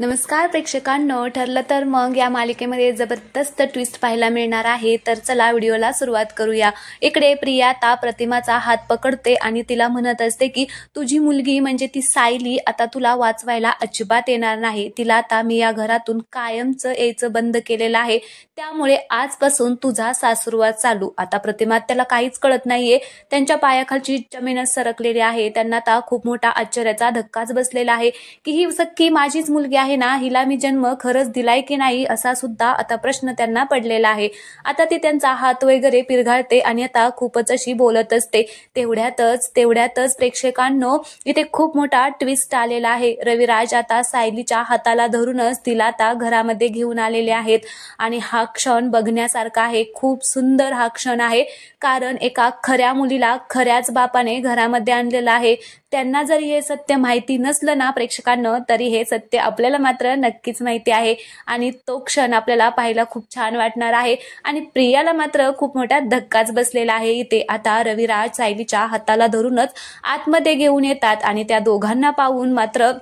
नमस्कार प्रेक्षकांनो, ठरलं तर मग या मालिकेमध्ये जबरदस्त ट्विस्ट पाहायला मिळणार आहे। तर चला व्हिडिओला सुरुवात करूया। इकडे प्रिया आता प्रतिमाचा हात पकडते आणि तिला म्हणत असते की तुझी मुलगी म्हणजे ती सायली आता तुला वाचवायला अजिबात येणार नाही। तिला आता मी या घरातून कायमच यायचं बंद केलेलं आहे, त्यामुळे आजपासून तुझा सासुरवास चालू। आता प्रतिमा त्याला काहीच कळत नाहीये, त्यांच्या पायाखालची जमीनच सरकलेली आहे। त्यांना आता खूप मोठा आश्चर्याचा धक्काच बसलेला आहे की ही सख्खी माझीच मुलगी आहे ना, हिला मी जन्म खरंच दिलाय की नाही असा सुद्धा आता प्रश्न त्यांना पडलेला आहे। आता ती त्यांचा हात वगैरे पिरघाळते आणि आता खूपच अशी बोलत असते। तेवढ्यातच प्रेक्षकांनो, इथे खूप मोठा ट्विस्ट आलेला आहे। रविराज आता सायलीच्या हाताला धरूनच तिला आता घरामध्ये घेऊन आलेले आहेत आणि हा क्षण बघण्यासारखा आहे। खूप सुंदर हा क्षण आहे, कारण एका खऱ्या मुलीला खऱ्याच बापाने घरामध्ये आणलेला आहे। त्यांना जरी हे सत्य माहिती नसलं ना प्रेक्षकांनो, तरी हे सत्य आपल्याला मात्र नक्कीच माहिती आहे आणि तो क्षण आपल्याला पाहायला खूप छान वाटणार आहे। आणि प्रियाला मात्र खूप मोठा धक्काच बसलेला आहे। इथे आता रविराज सायलीच्या हाताला धरूनच आतमध्ये घेऊन येतात आणि त्या दोघांना पाहून मात्र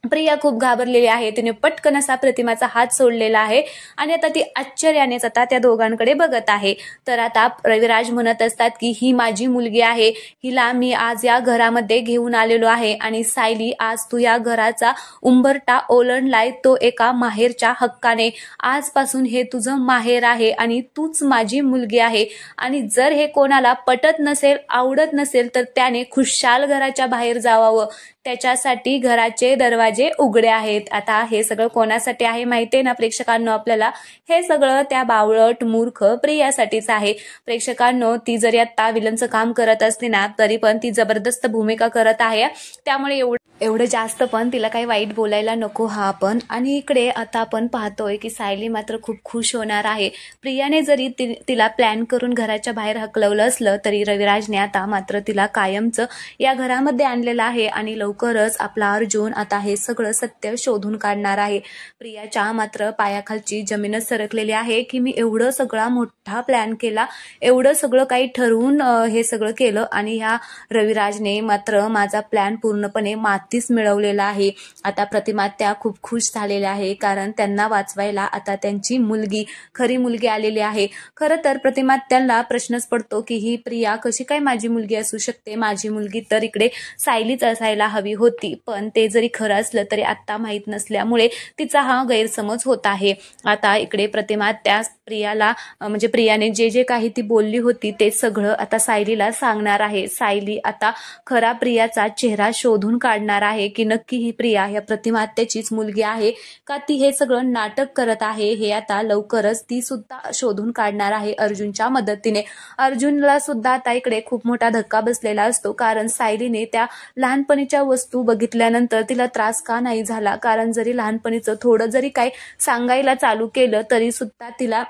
प्रिया खूप घाबरलेली आहे। तिने पटकन असा प्रतिमाचा हात सोडलेला आहे आणि आता ती आश्चर्यानेच आता त्या दोघांकडे बघत आहे। तर आता रविराज म्हणत असतात की ही माझी मुलगी आहे, हिला मी आज या घरामध्ये घेऊन आलेलो आहे आणि सायली आज तू या घराचा उंबरठा ओलांडलाय तो एका माहेरच्या हक्काने। आजपासून हे तुझं माहेर आहे आणि तूच माझी मुलगी आहे आणि जर हे कोणाला पटत नसेल, आवडत नसेल तर त्याने खुशाल घराच्या बाहेर जावावं। त्याच्यासाठी घराचे दरवाजे उघडे आहेत। आता हे सगळं कोणासाठी आहे माहितीये ना प्रेक्षकांनो आपल्याला, हे सगळं त्या बावळट मूर्ख प्रियासाठीच आहे। प्रेक्षकांनो, ती जरी आता विलनचं काम करत असते ना, तरी पण ती जबरदस्त भूमिका करत आहे, त्यामुळे एवढं जास्त पण तिला काही वाईट बोलायला नको हा आपण। आणि इकडे आता आपण पाहतोय की सायली मात्र खूप खुश होणार आहे। प्रियाने जरी तिला प्लॅन करून घराच्या बाहेर हकलवलं असलं, तरी रविराजने आता मात्र तिला कायमचं या घरामध्ये आणलेलं आहे आणि लवकरच आपला अर्जुन आता हे सगळं सत्य शोधून काढणार आहे। प्रियाच्या मात्र पायाखालची जमीनच सरकलेली आहे की मी एवढं सगळा मोठा प्लॅन केला, एवढं सगळं काही ठरवून हे सगळं केलं आणि ह्या रविराजने मात्र माझा प्लॅन पूर्णपणे मातीच मिळवलेला आहे। आता प्रतिमा त्या खूप खुश झालेल्या आहे, कारण त्यांना वाचवायला आता त्यांची मुलगी, खरी मुलगी आलेली आहे। खरं तर प्रतिमा त्यांना प्रश्नच पडतो की ही प्रिया कशी काय माझी मुलगी असू शकते? माझी मुलगी तर इकडे सायलीच असायला हवी होती, पण ते जरी खरं असलं तरी आता माहीत नसल्यामुळे तिचा हा गैरसमज होत आहे। आता इकडे प्रतिमा त्या प्रियाला म्हणजे प्रियाने जे काही ती बोलली होती ते सगळं आता सायलीला सांगणार आहे। सायली आता खरा प्रियाचा चेहरा शोधून काढणार आहे की नक्की ही प्रिया या प्रतिमा त्याचीच मुलगी आहे का ती हे सगळं नाटक करत आहे, हे आता लवकरच ती सुद्धा शोधून काढणार आहे अर्जुनच्या मदतीने। अर्जुनला सुद्धा आता इकडे खूप मोठा धक्का बसलेला असतो, कारण सायलीने त्या लहानपणीच्या वस्तू बघितल्यानंतर तिला त्रास का नाही झाला, कारण जरी लहानपणीचं थोडं जरी काही सांगायला चालू केलं तरी सुद्धा तिला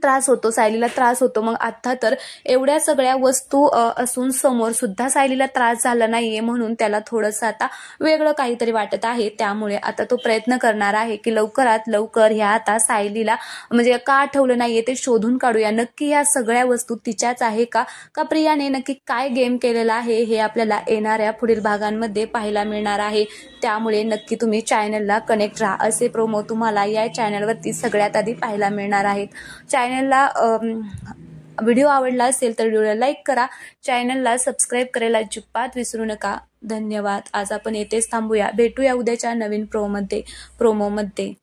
त्रास होतो, सायलीला त्रास होतो। मग आता तर एवढ्या सगळ्या वस्तू असून समोर सुद्धा सायलीला त्रास झाला नाहीये, म्हणून त्याला थोडंसं आता वेगळं काहीतरी वाटत आहे। त्यामुळे आता तो प्रयत्न करणार आहे की लवकरात लवकर ह्या आता सायलीला म्हणजे का आठवलं नाहीये ते शोधून काढूया। नक्की ह्या सगळ्या वस्तू तिच्याच आहे का प्रियाने नक्की काय गेम केलेला आहे हे आपल्याला येणाऱ्या पुढील भागांमध्ये पाहायला मिळणार आहे। त्यामुळे नक्की तुम्ही चॅनलला कनेक्ट राहा, असे प्रोमो तुम्हाला या चॅनलवरती सगळ्यात आधी पाहायला मिळणार आहेत। चॅनलला व्हिडिओ आवडला असेल तर व्हिडिओला लाईक करा, चॅनलला सबस्क्राईब करायला अजिबात विसरू नका। धन्यवाद। आज आपण येथेच थांबूया, भेटूया उद्याच्या नवीन प्रोमोमध्ये।